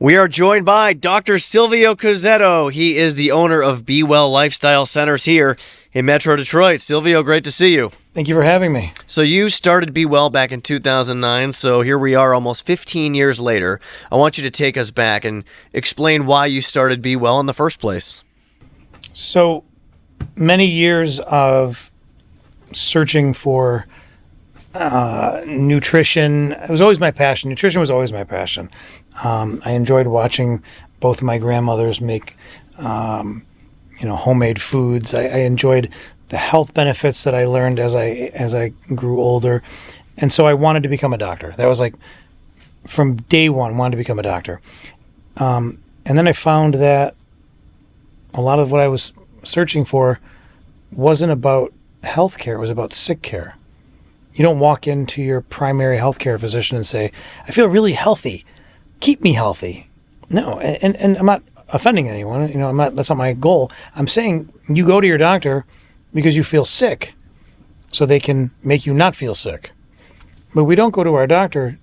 We are joined by Dr. Silvio Cozzetto. He is the owner of Be Well Lifestyle Centers here in Metro Detroit. Silvio, great to see you. Thank you for having me. So you started Be Well back in 2009, so here we are almost 15 years later. I want you to take us back and explain why you started Be Well in the first place. So many years of searching for nutrition. It was always my passion. Nutrition was always my passion. I enjoyed watching both of my grandmothers make, homemade foods. I enjoyed the health benefits that I learned as I grew older, and so I wanted to become a doctor. That was like from day one, wanted to become a doctor. And then I found that a lot of what I was searching for wasn't about healthcare; it was about sick care. You don't walk into your primary healthcare physician and say, "I feel really healthy. Keep me healthy." No, and I'm not offending anyone. That's not my goal. I'm saying you go to your doctor because you feel sick, so they can make you not feel sick. But we don't go to our doctor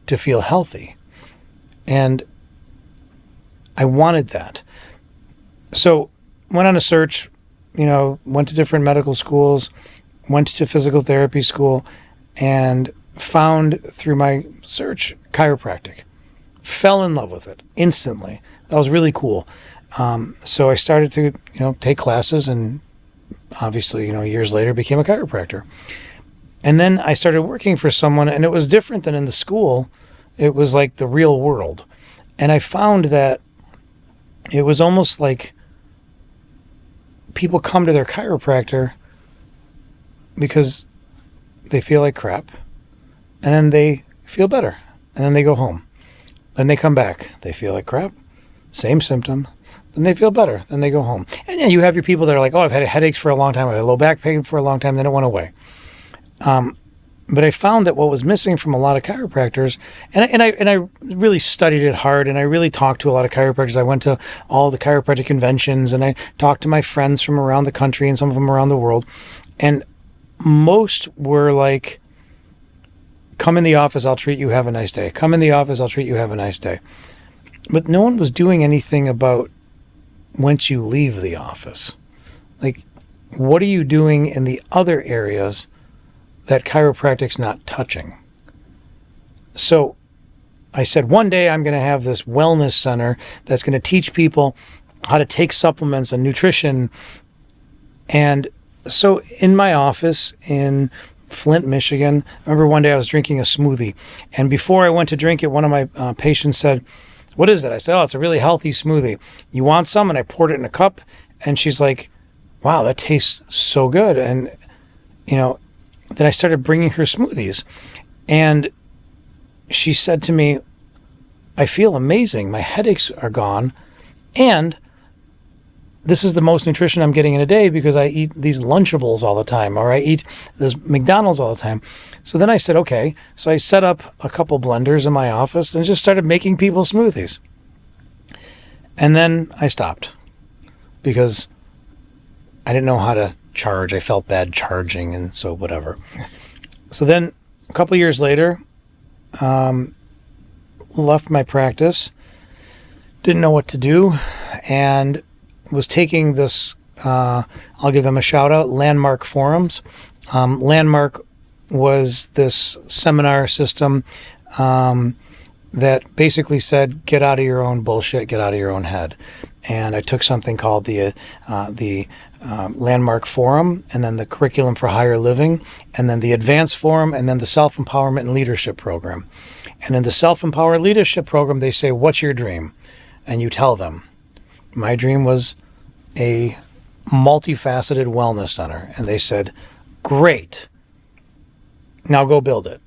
to feel healthy. And I wanted that. So went on a search, went to different medical schools, went to physical therapy school, and found through my search chiropractic. Fell in love with it instantly. That was really cool. So I started to, take classes, and obviously, years later became a chiropractor. And then I started working for someone, and it was different than in the school. It was like the real world. And I found that it was almost like people come to their chiropractor because they feel like crap, and then they feel better, and then they go home. Then they come back. They feel like crap. Same symptom. Then they feel better. Then they go home. And yeah, you have your people that are like, "Oh, I've had headaches for a long time. I've had low back pain for a long time." Then it went away. But I found that what was missing from a lot of chiropractors, and I really studied it hard, and I really talked to a lot of chiropractors. I went to all the chiropractic conventions, and I talked to my friends from around the country and some of them around the world. And most were like, "Come in the office, I'll treat you, have a nice day. Come in the office, I'll treat you, have a nice day." But no one was doing anything about once you leave the office. Like, what are you doing in the other areas that chiropractic's not touching? So I said, one day I'm going to have this wellness center that's going to teach people how to take supplements and nutrition. And so in my office in Flint, Michigan, I remember one day I was drinking a smoothie, and before I went to drink it, one of my patients said, "What is it?" I said, "Oh, it's a really healthy smoothie. You want some?" And I poured it in a cup, and she's like, "Wow, that tastes so good." And, then I started bringing her smoothies, and she said to me, "I feel amazing. My headaches are gone, and this is the most nutrition I'm getting in a day because I eat these Lunchables all the time, or I eat this McDonald's all the time." So then I said, okay. So I set up a couple blenders in my office and just started making people smoothies. And then I stopped because I didn't know how to charge. I felt bad charging, and so whatever. So then a couple years later, left my practice, didn't know what to do, and was taking this, I'll give them a shout out, Landmark Forums. Landmark was this seminar system that basically said, get out of your own bullshit, get out of your own head. And I took something called the Landmark Forum, and then the Curriculum for Higher Living, and then the Advanced Forum, and then the Self-Empowerment and Leadership Program. And in the Self-Empowered Leadership Program, they say, what's your dream? And you tell them. My dream was a multifaceted wellness center. And they said, great. Now go build it.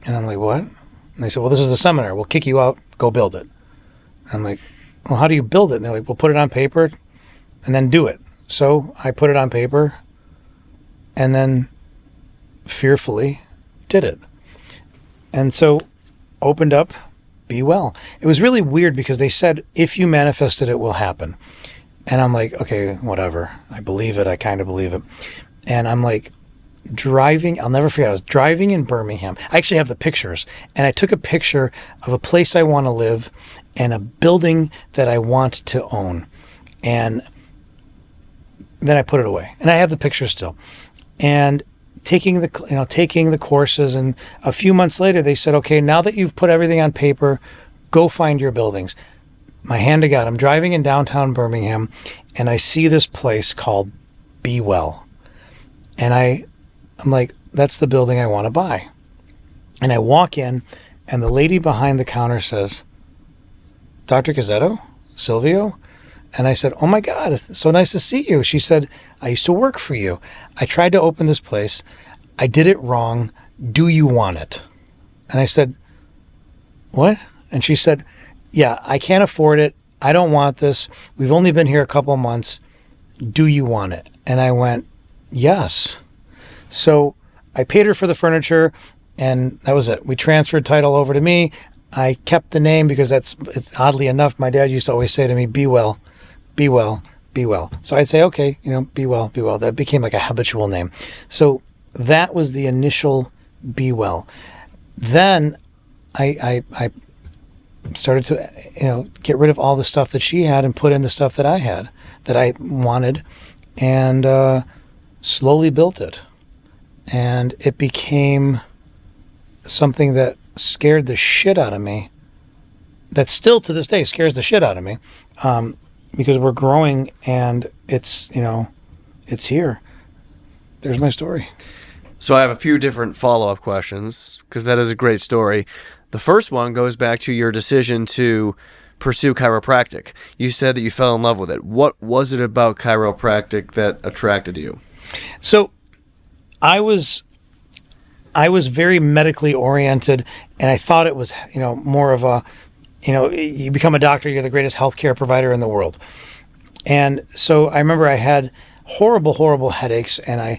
And I'm like, what? And they said, well, this is the seminar. We'll kick you out. Go build it. I'm like, well, how do you build it? And they're like, well, put it on paper and then do it. So I put it on paper and then fearfully did it. And so opened up Be Well. It was really weird because they said, if you manifest it, it will happen. And I'm like, okay, whatever. I believe it. I kind of believe it. And I'm like driving. I'll never forget. I was driving in Birmingham. I actually have the pictures. And I took a picture of a place I want to live. and a building that I want to own. And then I put it away, and I have the picture still. And taking the courses, and a few months later they said, okay, now that you've put everything on paper, go find your buildings. My hand to God, I'm driving in downtown Birmingham, and I see this place called Be Well. And I'm like, that's the building I want to buy. And I walk in, and the lady behind the counter says, Dr. Gazzetto? Silvio? And I said, oh my God, it's so nice to see you. She said, I used to work for you. I tried to open this place. I did it wrong. Do you want it? And I said, what? And she said, yeah, I can't afford it. I don't want this. We've only been here a couple months. Do you want it? And I went, yes. So I paid her for the furniture, and that was it. We transferred title over to me. I kept the name because it's oddly enough, my dad used to always say to me, be well, be well, be well. So I'd say, okay, be well, be well. That became like a habitual name. So that was the initial Be Well. Then I started to, get rid of all the stuff that she had and put in the stuff that I had, that I wanted, and slowly built it. And it became something that scared the shit out of me, that still to this day scares the shit out of me, because we're growing, and it's here. There's my story. So I have a few different follow-up questions, because that is a great story. The first one goes back to your decision to pursue chiropractic. You said that you fell in love with it. What was it about chiropractic that attracted you? So I was very medically oriented, and I thought it was, more of a, you become a doctor, you're the greatest healthcare provider in the world. And so I remember I had horrible headaches, and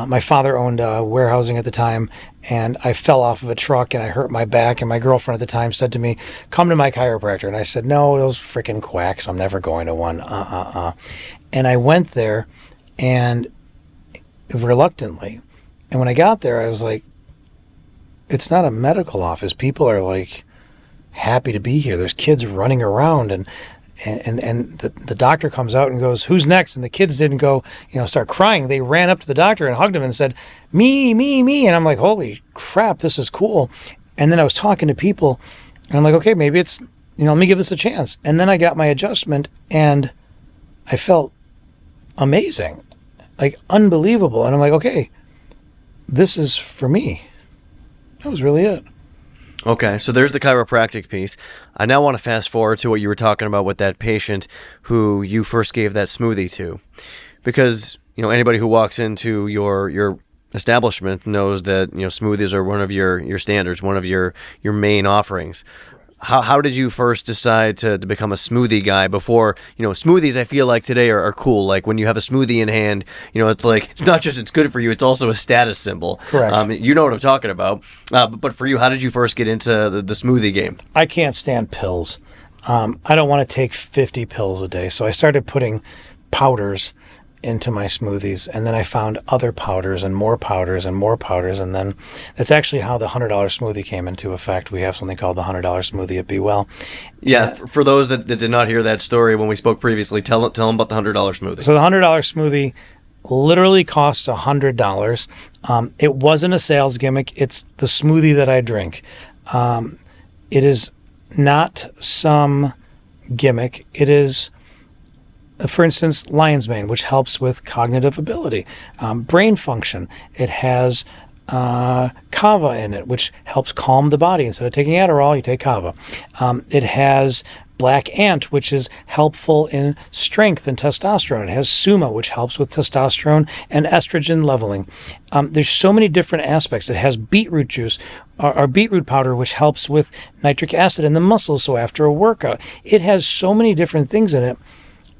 my father owned warehousing at the time, and I fell off of a truck and I hurt my back, and my girlfriend at the time said to me, come to my chiropractor. And I said, no, those freaking quacks, I'm never going to one. And I went there, and reluctantly. And when I got there, I was like, it's not a medical office. People are like happy to be here. There's kids running around, and the doctor comes out and goes, who's next? And the kids didn't go, start crying. They ran up to the doctor and hugged him and said, me. And I'm like, holy crap, this is cool. And then I was talking to people, and I'm like, okay, maybe it's, let me give this a chance. And then I got my adjustment, and I felt amazing, like unbelievable. And I'm like, okay, this is for me. That was really it. Okay, so there's the chiropractic piece. I now want to fast forward to what you were talking about with that patient who you first gave that smoothie to. Because, anybody who walks into your establishment knows that, smoothies are one of your standards, one of your main offerings. How did you first decide to become a smoothie guy before, smoothies I feel like today are cool. Like when you have a smoothie in hand, it's like, it's not just it's good for you, it's also a status symbol. Correct. You know what I'm talking about. But for you, how did you first get into the smoothie game? I can't stand pills. I don't want to take 50 pills a day. So I started putting powders into my smoothies, and then I found other powders and more powders and more powders, and then that's actually how the $100 smoothie came into effect. We have something called the $100 smoothie at Be Well. Yeah, for those that did not hear that story when we spoke previously, tell them about the $100 smoothie. So the $100 smoothie literally costs $100. It wasn't a sales gimmick. It's the smoothie that I drink. It is not some gimmick. It is, for instance, lion's mane, which helps with cognitive ability, brain function. It has kava in it, which helps calm the body. Instead of taking Adderall, you take kava. It has black ant, which is helpful in strength and testosterone. It has suma, which helps with testosterone and estrogen leveling. There's so many different aspects. It has beetroot juice, or beetroot powder, which helps with nitric acid in the muscles, so after a workout. It has so many different things in it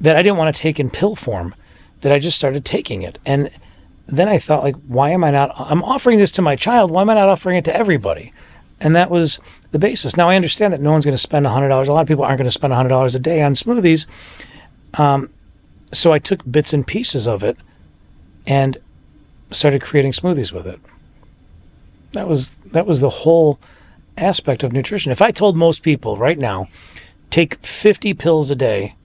that I didn't want to take in pill form, that I just started taking it. And then I thought, why am I not, I'm offering this to my child, why am I not offering it to everybody? And that was the basis. Now I understand that no one's going to spend $100. A lot of people aren't going to spend $100 a day on smoothies. So I took bits and pieces of it and started creating smoothies with it. That was the whole aspect of nutrition. If I told most people right now take 50 pills a day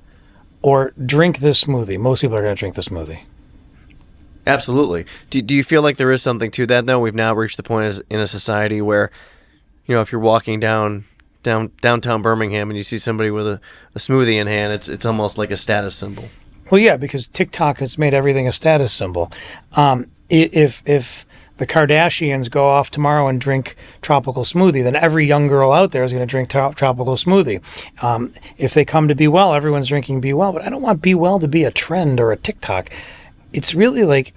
or drink this smoothie. Most people are going to drink the smoothie. Absolutely. Do you feel like there is something to that, though? We've now reached the point in a society where, if you're walking downtown Birmingham and you see somebody with a smoothie in hand, it's almost like a status symbol. Well, yeah, because TikTok has made everything a status symbol. If the Kardashians go off tomorrow and drink tropical smoothie, then every young girl out there is going to drink tropical smoothie. If they come to Be Well, everyone's drinking Be Well. But I don't want Be Well to be a trend or a TikTok. It's really like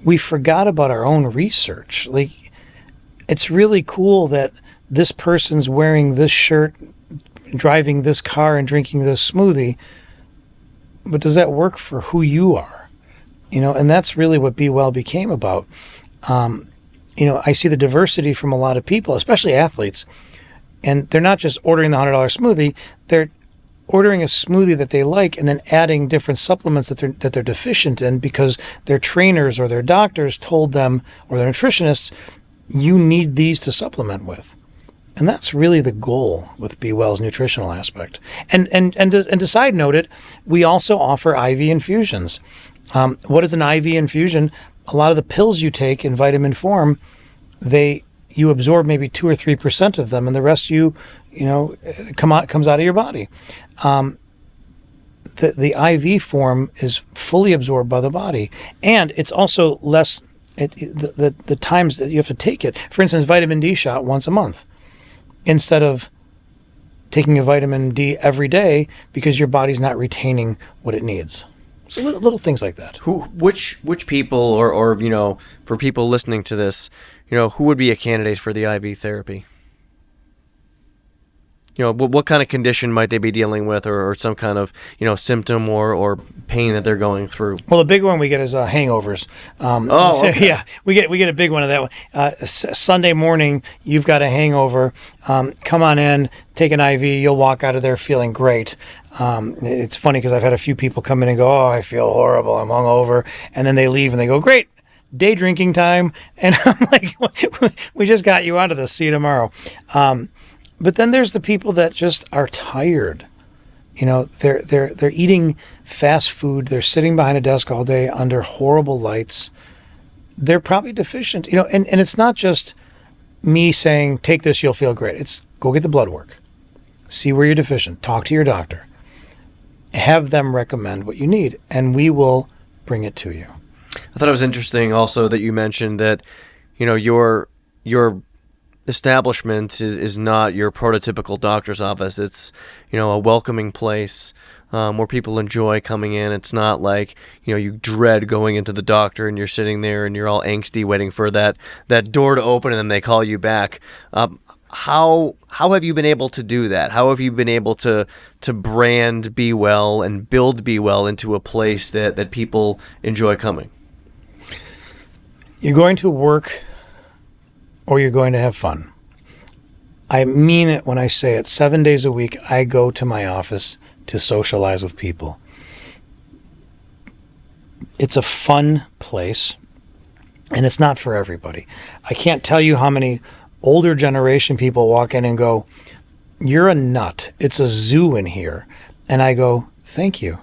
we forgot about our own research. Like, it's really cool that this person's wearing this shirt, driving this car, and drinking this smoothie. But does that work for who you are? And that's really what Be Well became about. I see the diversity from a lot of people, especially athletes, and they're not just ordering the $100 smoothie, they're ordering a smoothie that they like and then adding different supplements that they're deficient in because their trainers or their doctors told them, or their nutritionists, you need these to supplement with. And that's really the goal with Be Well's nutritional aspect. And to side note it, we also offer IV infusions. What is an IV infusion? A lot of the pills you take in vitamin form, you absorb maybe 2 or 3% of them, and the rest comes out of your body. The IV form is fully absorbed by the body, and it's also less. The times that you have to take it. For instance, vitamin D shot once a month, instead of taking a vitamin D every day because your body's not retaining what it needs. So little things like that. Which people or for people listening to this, who would be a candidate for the IV therapy? What kind of condition might they be dealing with, or some kind of symptom or pain that they're going through? Well, the big one we get is hangovers. Okay. Yeah, we get a big one of that one. Sunday morning, you've got a hangover. Come on in, take an IV. You'll walk out of there feeling great. It's funny because I've had a few people come in and go, "Oh, I feel horrible. I'm hungover," and then they leave and they go, "Great, day drinking time." And I'm like, "We just got you out of this. See you tomorrow." But then there's the people that just are tired. They're eating fast food. They're sitting behind a desk all day under horrible lights. They're probably deficient. And it's not just me saying, take this, you'll feel great. It's go get the blood work. See where you're deficient. Talk to your doctor. Have them recommend what you need, and we will bring it to you. I thought it was interesting also that you mentioned that, your establishment is not your prototypical doctor's office. It's, a welcoming place where people enjoy coming in. It's not like, you dread going into the doctor and you're sitting there and you're all angsty waiting for that door to open and then they call you back. How have you been able to do that? How have you been able to brand Be Well and build Be Well into a place that people enjoy coming? You're going to work or you're going to have fun. I mean it when I say it. 7 days a week, I go to my office to socialize with people. It's a fun place, and it's not for everybody. I can't tell you how many older generation people walk in and go, "You're a nut. It's a zoo in here." And I go, "Thank you."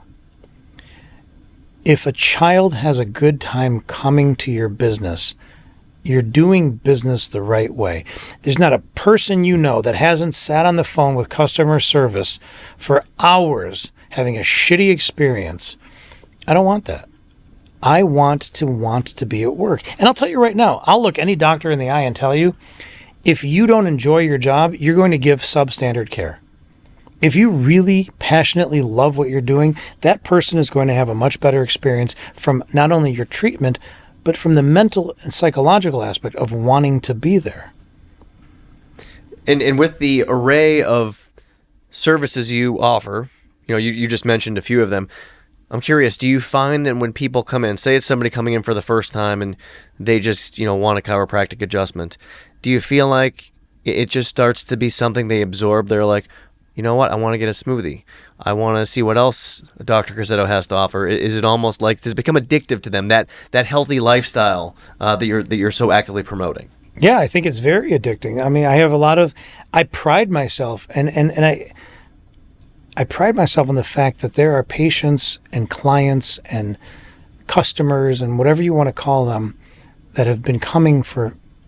If a child has a good time coming to your business, you're doing business the right way. There's not a person that hasn't sat on the phone with customer service for hours having a shitty experience. I don't want that. I want to be at work. And I'll tell you right now, I'll look any doctor in the eye and tell you, if you don't enjoy your job, you're going to give substandard care. If you really passionately love what you're doing, that person is going to have a much better experience from not only your treatment, but from the mental and psychological aspect of wanting to be there. And with the array of services you offer, you just mentioned a few of them. I'm curious, do you find that when people come in, say it's somebody coming in for the first time and they just, want a chiropractic adjustment, do you feel like it just starts to be something they absorb? They're like, you know what, I want to get a smoothie. I want to see what else Dr. Corsetto has to offer. Is it almost like, does it become addictive to them, that healthy lifestyle that you're so actively promoting? Yeah, I think it's very addicting. I mean, I pride myself, and I pride myself on the fact that there are patients and clients and customers and whatever you want to call them that have been coming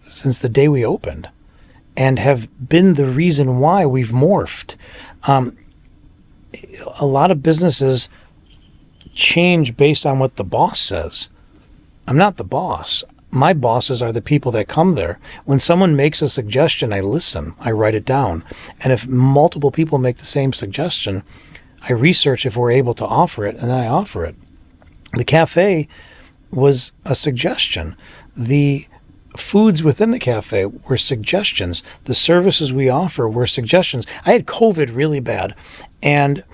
since the day we opened and have been the reason why we've morphed. A lot of businesses change based on what the boss says. I'm not the boss. My bosses are the people that come there. When someone makes a suggestion, I listen, I write it down. And if multiple people make the same suggestion, I research if we're able to offer it, and then I offer it. The cafe was a suggestion. The foods within the cafe were suggestions. The services we offer were suggestions. I had COVID really bad, and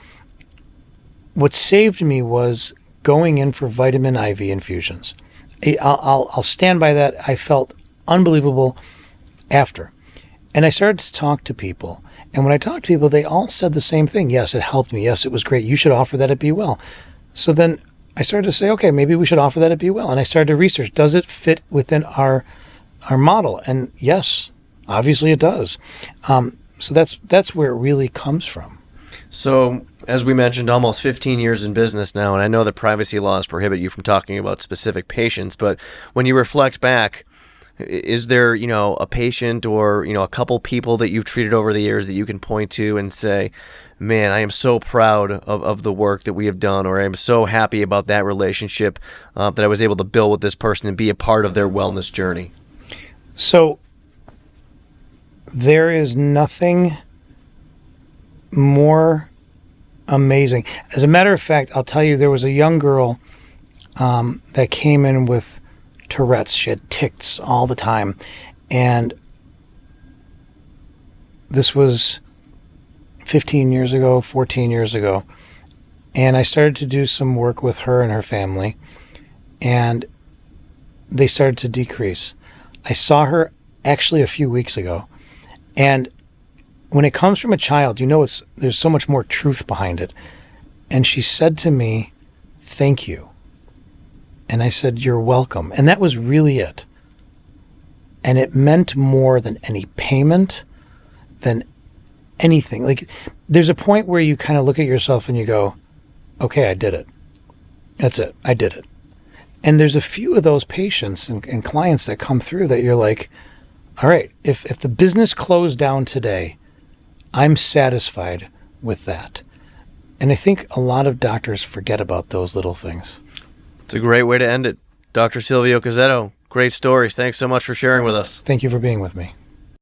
what saved me was going in for vitamin IV infusions. I'll stand by that. I felt unbelievable after. And I started to talk to people. And when I talked to people, they all said the same thing. Yes, it helped me. Yes, it was great. You should offer that at Be Well. So then I started to say, okay, maybe we should offer that at Be Well. And I started to research, does it fit within our model? And yes, obviously it does. So that's where it really comes from. So, as we mentioned, almost 15 years in business now, and I know that privacy laws prohibit you from talking about specific patients, but when you reflect back, is there, a patient or, a couple people that you've treated over the years that you can point to and say, man, I am so proud of the work that we have done, or I am so happy about that relationship that I was able to build with this person and be a part of their wellness journey? So, there is nothing more amazing. As a matter of fact, I'll tell you, there was a young girl that came in with Tourette's. She had tics all the time. And this was 15 years ago, 14 years ago. And I started to do some work with her and her family. And they started to decrease. I saw her actually a few weeks ago. And when it comes from a child, there's so much more truth behind it. And she said to me, thank you. And I said, you're welcome. And that was really it. And it meant more than any payment, than anything. Like, there's a point where you kind of look at yourself and you go, okay, I did it. That's it. I did it. And there's a few of those patients and clients that come through that you're like, all right, if the business closed down today, I'm satisfied with that. And I think a lot of doctors forget about those little things. It's a great way to end it. Dr. Silvio Cozzetto, great stories. Thanks so much for sharing with us. Thank you for being with me.